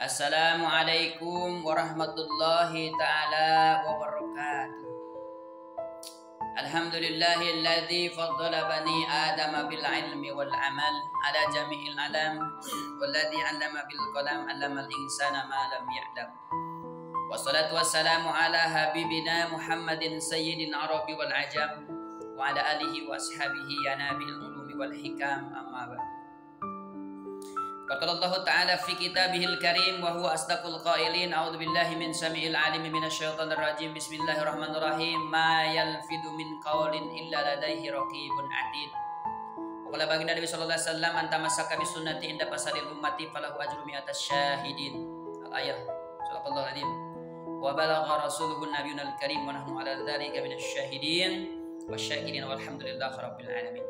Assalamualaikum warahmatullahi ta'ala wabarakatuh. Alhamdulillahilladzi faddala bani adama bil ilmi wal amal ala jami'il alam walladzi 'allama bil qalam 'allamal insana ma lam ya'lam. Wassalatu wassalamu ala habibina Muhammadin sayyidil arabi wal ajam wa ala alihi wa ashabihi ya nabil ulumi wal hikam, amma ba'd. Qala Allah Ta'ala fi kitabihil karim wa huwa asdaqul qailin. A'udzu billahi min samiil alim minasyaitonir rajim. Bismillahirrahmanirrahim. Ma yalfidu min qaulin illa ladaihi raqibun atid. Wa qala baginda Nabi sallallahu alaihi wasallam, anta masaka bi sunnati inda fasadil ummati falahu ajru mi'atas syahidin. Al-ayah. Sadaqallahu alazim. Wa balagha rasuluhu nabiyunal karim wa nahnu ala dzalika minasy syahidin wasyakirin walhamdulillahi rabbil alamin.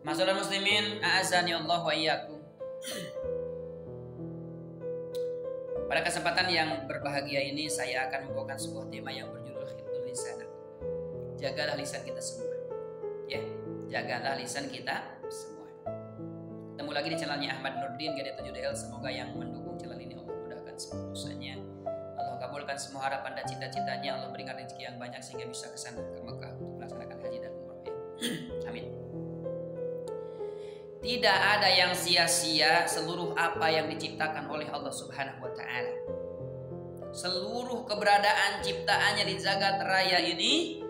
Masyaallah muslimin, a'azani Allah wa iyyakum. Pada kesempatan yang berbahagia ini saya akan membawakan sebuah tema yang berjudul Hifdzul Lisan. Jagalah lisan kita semua. Ya, jagalah lisan kita semua. Ketemu lagi di channelnya Ahmad Nurdin GD7DL. Semoga yang mendukung channel ini Allah mudahkan semua usahanya. Allah kabulkan semua harapan dan cita-citanya. Allah berikan rezeki yang banyak sehingga bisa ke sana ke Mekah untuk melaksanakan haji dan umrah. Ya. Amin. Tidak ada yang sia-sia seluruh apa yang diciptakan oleh Allah Subhanahu wa Ta'ala. Seluruh keberadaan ciptaannya di zagat raya ini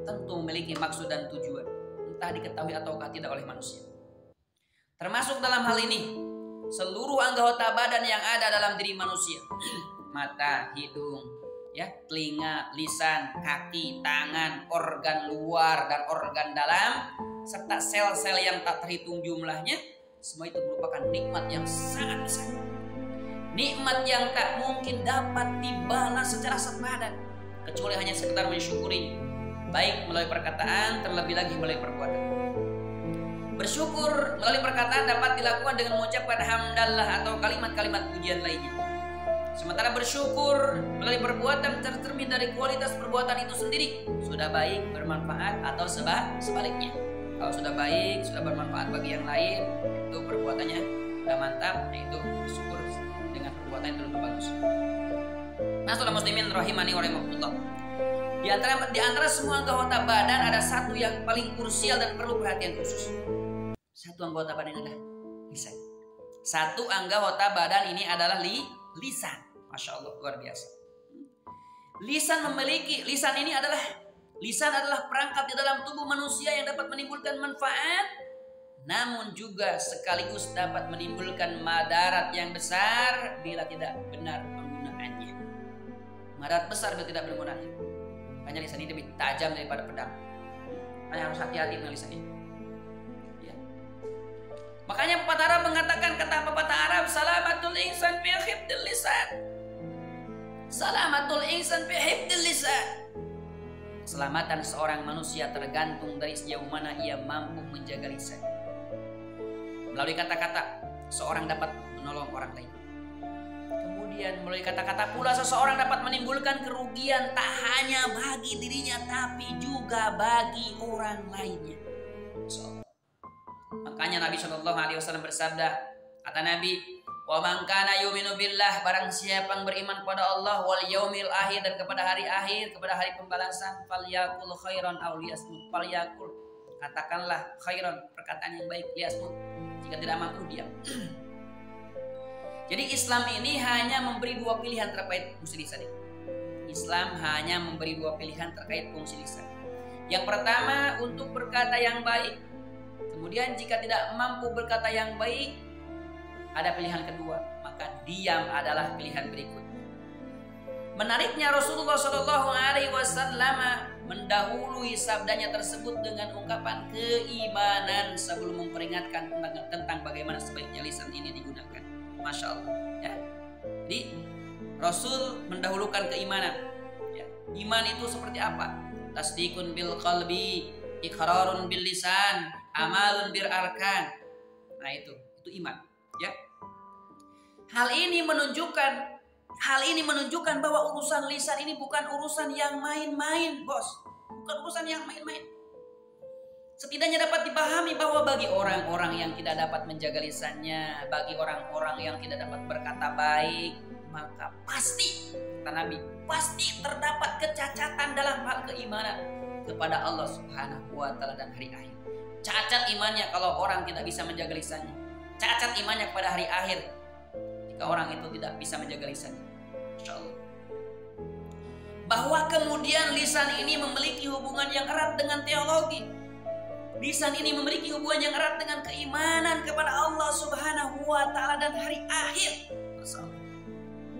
tentu memiliki maksud dan tujuan, entah diketahui ataukah tidak oleh manusia. Termasuk dalam hal ini seluruh anggota badan yang ada dalam diri manusia, mata, hidung, ya, telinga, lisan, kaki, tangan, organ luar dan organ dalam, serta sel-sel yang tak terhitung jumlahnya, semua itu merupakan nikmat yang sangat besar. Nikmat yang tak mungkin dapat dibalas secara sepadan, kecuali hanya sekedar mensyukuri, baik melalui perkataan, terlebih lagi melalui perbuatan. Bersyukur melalui perkataan dapat dilakukan dengan mengucapkan hamdallah atau kalimat-kalimat pujian lainnya. Sementara bersyukur melalui perbuatan tercermin dari kualitas perbuatan itu sendiri, sudah baik, bermanfaat, atau sebaliknya. Kalau sudah baik, sudah bermanfaat bagi yang lain, itu perbuatannya sudah mantap, yaitu bersyukur dengan perbuatan itu lebih bagus. Nah, saudara muslimin rahimani wa rahimakumullah. Di antara semua anggota badan ada satu yang paling krusial dan perlu perhatian khusus. Satu anggota badan adalah lisan. Satu anggota badan ini adalah lisan. Masya Allah, luar biasa. Lisan adalah perangkat di dalam tubuh manusia yang dapat menimbulkan manfaat, namun juga sekaligus dapat menimbulkan madarat yang besar bila tidak benar penggunaannya. Madarat besar bila tidak menggunakannya. Makanya lisan ini lebih tajam daripada pedang. Makanya harus hati-hati dengan lisan ini. Ya. Makanya pepatah Arab mengatakan, kata pepatah Arab, salamatul insan fi hifdzil lisan. Salamatul insan fi hifdzil lisan. Keselamatan seorang manusia tergantung dari sejauh mana ia mampu menjaga lisan. Melalui kata-kata, seorang dapat menolong orang lain. Kemudian melalui kata-kata pula seseorang dapat menimbulkan kerugian tak hanya bagi dirinya, tapi juga bagi orang lainnya. Makanya Nabi SAW bersabda, kata Nabi, wa man kana yu'minu billah, barang siapa yang beriman kepada Allah wal yaumil akhir, dan kepada hari akhir, kepada hari pembalasan, falyakul khairan aw liyasmut. Falyakul, katakanlah khairan, perkataan yang baik, liyasmut, jika tidak mampu diam. Jadi Islam ini hanya memberi dua pilihan terkait fungsi lisan ini. Islam hanya memberi dua pilihan terkait fungsi lisan. Yang pertama, untuk berkata yang baik. Kemudian jika tidak mampu berkata yang baik, ada pilihan kedua, maka diam adalah pilihan berikut. Menariknya Rasulullah SAW mendahului sabdanya tersebut dengan ungkapan keimanan sebelum memperingatkan tentang bagaimana sebaiknya lisan ini digunakan. Masya Allah. Ya. Jadi Rasul mendahulukan keimanan. Ya. Iman itu seperti apa? Tasdikun bil qalbi, iqrarun bil lisan, amalun bil arkan. Nah itu iman. Ya. Hal ini menunjukkan bahwa urusan lisan ini bukan urusan yang main-main, bos. Bukan urusan yang main-main. Setidaknya dapat dipahami bahwa bagi orang-orang yang tidak dapat menjaga lisannya, bagi orang-orang yang tidak dapat berkata baik, maka pasti, kata Nabi, pasti terdapat kecacatan dalam hal keimanan kepada Allah Subhanahu wa Ta'ala dan hari akhir. Cacat imannya kalau orang tidak bisa menjaga lisannya. Cacat imannya pada hari akhir jika orang itu tidak bisa menjaga lisannya. Masya Allah. Bahwa kemudian lisan ini memiliki hubungan yang erat dengan teologi. Lisan ini memiliki hubungan yang erat dengan keimanan kepada Allah Subhanahu wa Ta'ala dan hari akhir.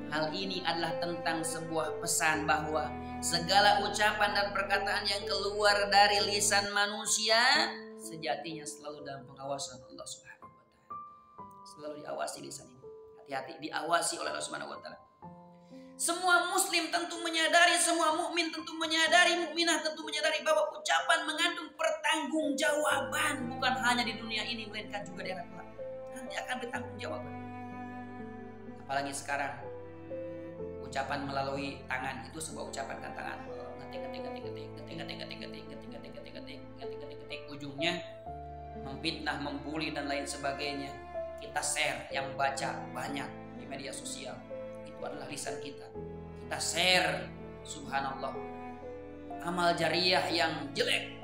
Hal ini adalah tentang sebuah pesan bahwa segala ucapan dan perkataan yang keluar dari lisan manusia sejatinya selalu dalam pengawasan Allah Subhanahu wa Ta'ala. Selalu diawasi lisan ini. Hati-hati, diawasi oleh Allah Subhanahu wa Ta'ala. Semua muslim tentu menyadari, semua mukmin tentu menyadari, mukminah tentu menyadari bahwa ucapan mengandung pertanggungjawaban, bukan hanya di dunia ini melainkan juga di akhirat kelak. Nanti akan bertanggung jawab. Apalagi sekarang ucapan melalui tangan itu sebuah ucapan kan, tangan ngetik, ujungnya memfitnah, membuli dan lain sebagainya. Kita share, yang baca banyak di media sosial. Itu adalah lisan kita. Kita share, subhanallah, amal jariah yang jelek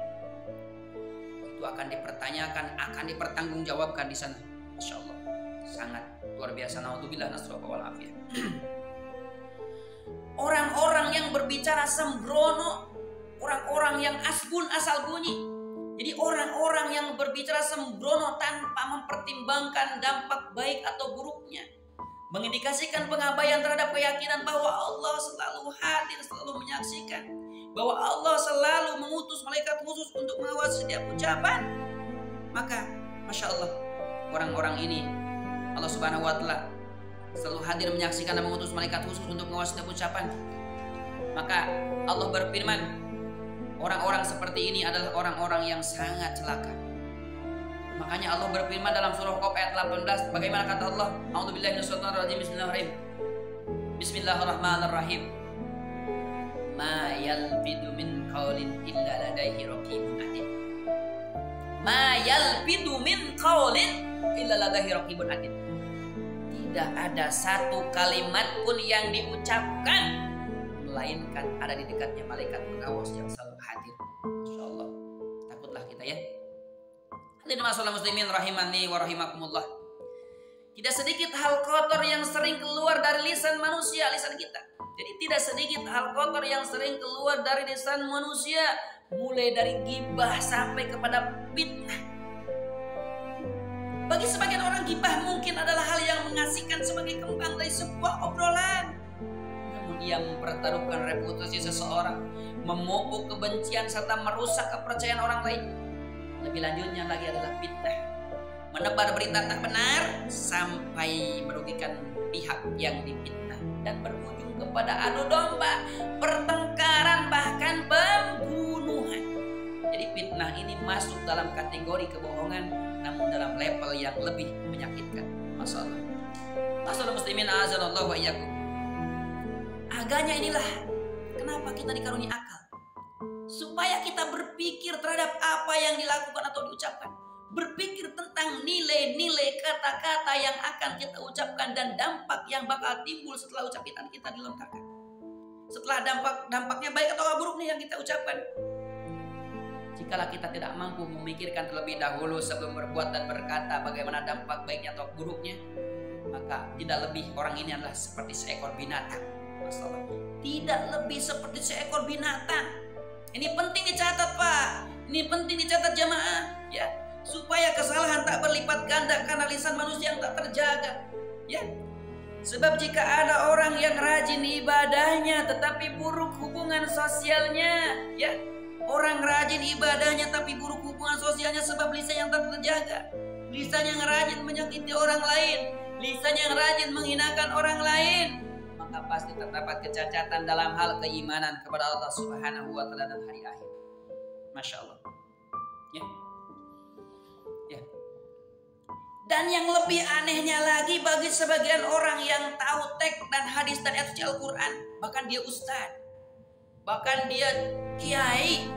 itu akan dipertanyakan, akan dipertanggungjawabkan di sana. Insya Allah sangat luar biasa. Naudzubillah nasrullah wal afiyah. Orang-orang yang berbicara sembrono, orang-orang yang asbun asal bunyi. Jadi orang-orang yang berbicara sembrono tanpa mempertimbangkan dampak baik atau buruknya, mengindikasikan pengabaian terhadap keyakinan bahwa Allah selalu hadir, selalu menyaksikan, bahwa Allah selalu mengutus malaikat khusus untuk mengawasi setiap ucapan. Maka Masya Allah, orang-orang ini Allah Subhanahu wa Ta'ala selalu hadir menyaksikan dan mengutus malaikat khusus untuk mengawasi setiap ucapan. Maka Allah berfirman, orang-orang seperti ini adalah orang-orang yang sangat celaka. Makanya Allah berfirman dalam surah Qaf ayat 18, bagaimana kata Allah? A'udzubillahi minasyaitonirrajim. Bismillahirrahmanirrahim. Bismillahirrahmanirrahim. Ma yalfidu min qaulin illa ladaihi raqibun atid. Ma yalfidu min qaulin illa ladaihi raqibun atid. Tidak ada satu kalimat pun yang diucapkan melainkan ada di dekatnya malaikat pengawas yang selalu hadir. Masya Allah. Takutlah kita ya. Hadirin masalah muslimin rahimani wa rahimakumullah. Tidak sedikit hal kotor yang sering keluar dari lisan manusia, lisan kita. Jadi tidak sedikit hal kotor yang sering keluar dari lisan manusia, mulai dari ghibah sampai kepada fitnah. Bagi sebagian orang ghibah mungkin adalah hal yang mengasihkan sebagai kembang dari sebuah obrolan. Namun dia mempertaruhkan reputasi seseorang, memupuk kebencian serta merusak kepercayaan orang lain. Lebih lanjutnya lagi adalah fitnah, menebar berita tak benar sampai merugikan pihak yang difitnah dan berujung kepada adu domba, pertengkaran, bahkan pembunuhan. Jadi fitnah ini masuk dalam kategori kebohongan, namun dalam level yang lebih menyakitkan. Masalah muslimin azanallahu wa iyyakum. Agaknya inilah kenapa kita dikaruniai akal, supaya kita berpikir terhadap apa yang dilakukan atau diucapkan. Berpikir tentang nilai-nilai kata-kata yang akan kita ucapkan dan dampak yang bakal timbul setelah ucapan kita dilontarkan. Setelah dampaknya baik atau buruk nih yang kita ucapkan. Jikalau kita tidak mampu memikirkan terlebih dahulu sebelum berbuat dan berkata bagaimana dampak baiknya atau buruknya, maka tidak lebih orang ini adalah seperti seekor binatang. Masalah. Tidak lebih seperti seekor binatang. Ini penting dicatat, Pak. Ini penting dicatat jamaah, ya, supaya kesalahan tak berlipat ganda karena lisan manusia yang tak terjaga, ya. Sebab jika ada orang yang rajin ibadahnya tetapi buruk hubungan sosialnya, ya, orang rajin ibadahnya tapi buruk hubungan sosialnya sebab lisan yang tak terjaga, lisan yang rajin menyakiti orang lain, lisan yang rajin menghinakan orang lain, maka pasti terdapat kecacatan dalam hal keimanan kepada Allah Subhanahu wa Ta'ala dan hari akhir. Masya Allah, ya. Ya. Dan yang lebih anehnya lagi bagi sebagian orang yang tahu teks dan hadis dan ayat suci Al-Quran, bahkan dia ustaz, bahkan dia kiai,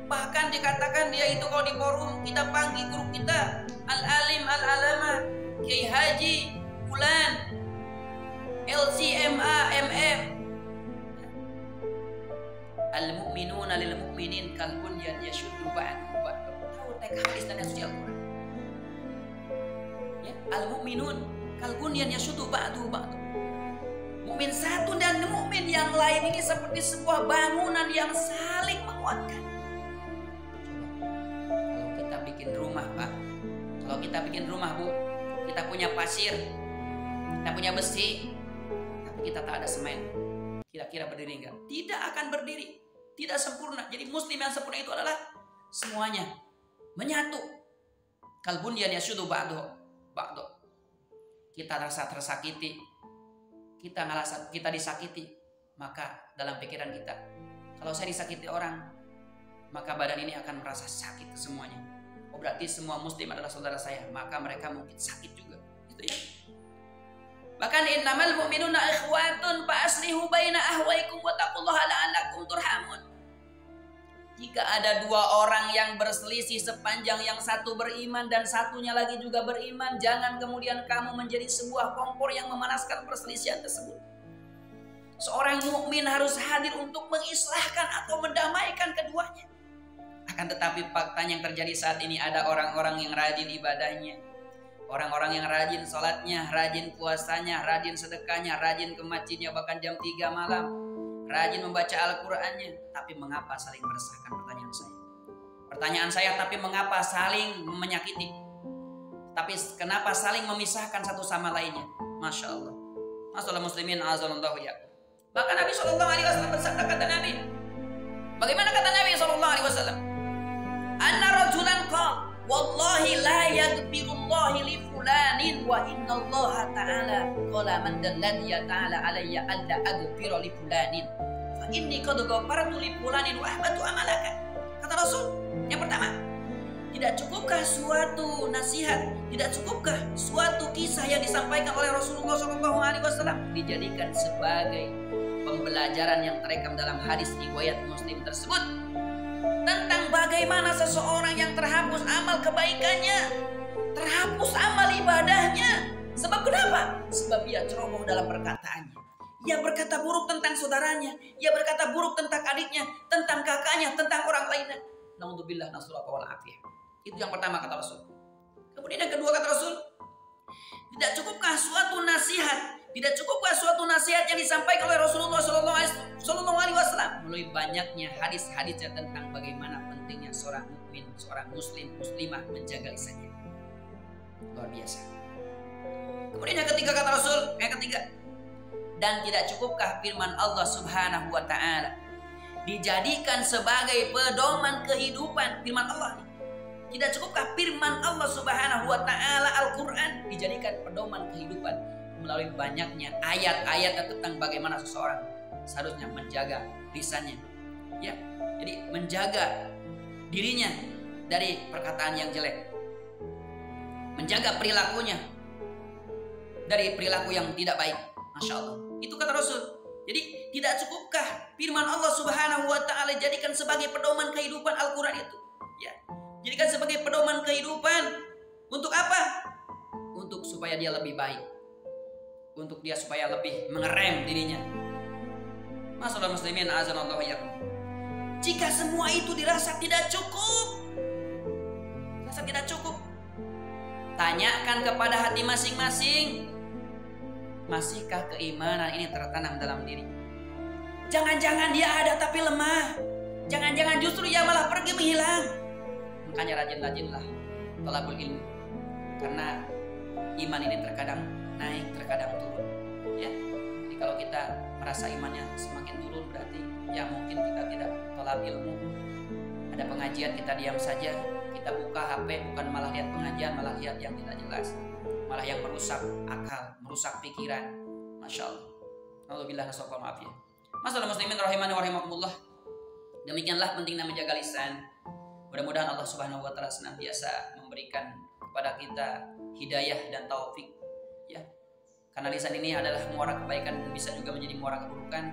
Bahkan dikatakan dia itu kalau di forum kita panggil guru kita al-alim al-alama Kiai Haji Fulan LCMA MM. Al-mu'minuna lil mu'minin kal bunyan yashuddu ba'du ba'du. Tahu teks hadis dan suci Al-Qur'an. Ya, al-mu'minun kal bunyan yashuddu ba'du ba'du. Mukmin satu dan mukmin yang lain ini seperti sebuah bangunan yang saling menguatkan. Kalau kita bikin rumah, Pak. Kalau kita bikin rumah, Bu, kita punya pasir, kita punya besi, tapi kita tak ada semen. Kira-kira berdiri enggak? Tidak akan berdiri. Tidak sempurna. Jadi muslim yang sempurna itu adalah semuanya menyatu. Kal bunyan yashuddu ba'du ba'du. Kita rasa tersakiti, kita ngerasa kita disakiti, maka dalam pikiran kita, kalau saya disakiti orang, maka badan ini akan merasa sakit semuanya. Oh, berarti semua muslim adalah saudara saya, maka mereka mungkin sakit juga. Gitu ya. Bahkan innamal mu'minuna ikhwatun fa aslihu baina ahwaikum wattaqullaha la'allakum turhamun. Jika ada dua orang yang berselisih sepanjang yang satu beriman dan satunya lagi juga beriman, jangan kemudian kamu menjadi sebuah kompor yang memanaskan perselisihan tersebut. Seorang mukmin harus hadir untuk mengislahkan atau mendamaikan keduanya. Akan tetapi faktanya yang terjadi saat ini ada orang-orang yang rajin ibadahnya, orang-orang yang rajin sholatnya, rajin puasanya, rajin sedekahnya, rajin ke masjidnya bahkan jam 3 malam, rajin membaca Al-Qur'annya. Tapi mengapa saling meresahkan? Pertanyaan saya, tapi mengapa saling menyakiti? Tapi kenapa saling memisahkan satu sama lainnya? Masya Allah. Masalah muslimin azallahu ya. Bahkan Nabi SAW bersabda, kata Nabi, bagaimana kata Nabi SAW? Anna rajulan qala wallahi la yaghfirullahu li fulanin wa inna Allah ta'ala qala man dalladhi ta'ala alayya alla aghfira li fulanin fa inni qad ghafartu li fulanin wa ahbatu amalaka. Kata Rasul, yang pertama, tidak cukupkah suatu nasihat, tidak cukupkah suatu kisah yang disampaikan oleh Rasulullah SAW dijadikan sebagai pembelajaran yang terekam dalam hadis riwayat Muslim tersebut tentang bagaimana seseorang yang terhapus amal kebaikannya, terhapus amal ibadahnya. Sebab kenapa? Sebab ia ceroboh dalam perkataannya. Ia berkata buruk tentang saudaranya, ia berkata buruk tentang adiknya, tentang kakaknya, tentang orang lainnya. Naudzubillah nasallahu wal afiyah. Itu yang pertama kata Rasul. Kemudian yang kedua kata Rasul, tidak cukupkah suatu nasihat, tidak cukupkah suatu nasihat yang disampaikan oleh Rasulullah SAW melalui banyaknya hadis-hadisnya tentang bagaimana pentingnya seorang mukmin, seorang muslim, muslimah menjaga lisannya. Luar biasa. Kemudian yang ketiga kata Rasul, yang ketiga, dan tidak cukupkah firman Allah Subhanahu wa ta'ala dijadikan sebagai pedoman kehidupan? Firman Allah, tidak cukupkah firman Allah Subhanahu wa ta'ala Al-Quran dijadikan pedoman kehidupan melalui banyaknya ayat-ayat tentang bagaimana seseorang seharusnya menjaga lisannya, ya. Jadi menjaga dirinya dari perkataan yang jelek, menjaga perilakunya dari perilaku yang tidak baik. Masya Allah. Itu kata Rasul. Jadi tidak cukupkah firman Allah Subhanahu wa ta'ala jadikan sebagai pedoman kehidupan Al-Quran itu? Ya. Jadikan sebagai pedoman kehidupan. Untuk apa? Untuk supaya dia lebih baik. Untuk dia supaya lebih mengerem dirinya. Masalah muslimin azanallahu iyyakum. Jika semua itu dirasa tidak cukup, dirasa tidak cukup, tanyakan kepada hati masing-masing, masihkah keimanan ini tertanam dalam diri? Jangan-jangan dia ada tapi lemah. Jangan-jangan justru dia malah pergi menghilang. Makanya rajin-rajinlah thalabul ilmu. Karena iman ini terkadang naik, terkadang turun. Ya. Jadi kalau kita merasa imannya semakin turun, berarti ya mungkin kita tidak thalab ilmu. Ada pengajian kita diam saja, kita buka HP bukan malah lihat pengajian, malah lihat yang tidak jelas, malah yang merusak akal, merusak pikiran. Masya Allah. Alhamdulillah nasabah maaf ya. Masalah muslimin rahimani wa rahimakumullah. Demikianlah pentingnya menjaga lisan. Mudah-mudahan Allah Subhanahu wa taala senantiasa memberikan kepada kita hidayah dan taufik, ya. Karena lisan ini adalah muara kebaikan dan bisa juga menjadi muara keburukan.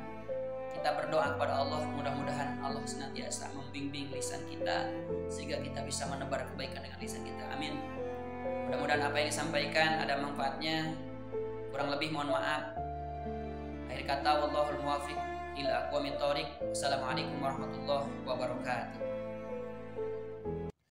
Kita Kita berdoa kepada Allah, mudah-mudahan Allah senantiasa membimbing lisan kita sehingga kita bisa menebar kebaikan dengan lisan kita. Amin. Mudah-mudahan apa yang disampaikan ada manfaatnya. Kurang lebih mohon maaf. Akhir kata, wallahul muwaffiq ila aqwamit thoriq. Wassalamualaikum warahmatullahi wabarakatuh.